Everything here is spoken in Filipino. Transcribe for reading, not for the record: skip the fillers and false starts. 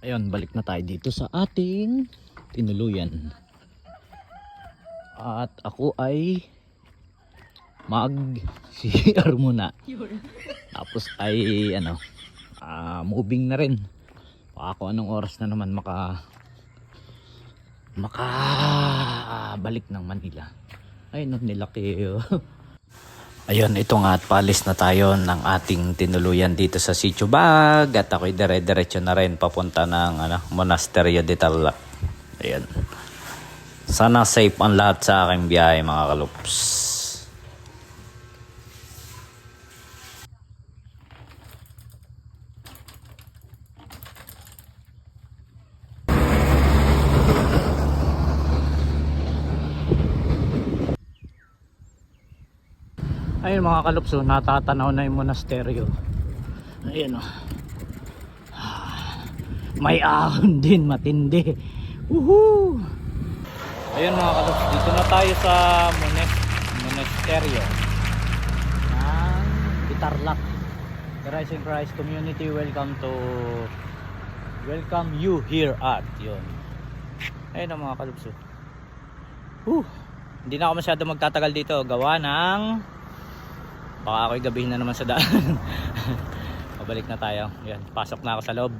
Ayun, balik na tayo dito sa ating tinuluyan. At ako ay mag-CR muna. Tapos ay moving na rin. Baka kung anong oras na naman balik ng Manila. Ay, nilaki. Ayun, ito nga at palis na tayo ng ating tinuluyan dito sa Sitio Bag at ako'y dire-diretso na rin papunta ng Monasterio de Tarlac. Ayun. Sana safe ang lahat sa aking biyahe mga kalups. Ayun mga kalups, natatanaw na yung monasteryo. Ayun may ahon din, matindi. Woohoo! Ayun mga kalups, dito na tayo sa monasteryo ng Tarlac. The Rising Christ Community, welcome you here at yun. Ayun mga kalups. Hindi na ako masyado magtatagal dito, gawa ng baka ako'y gabihin na naman sa daan. Pabalik na tayo. Yan, pasok na ako sa loob.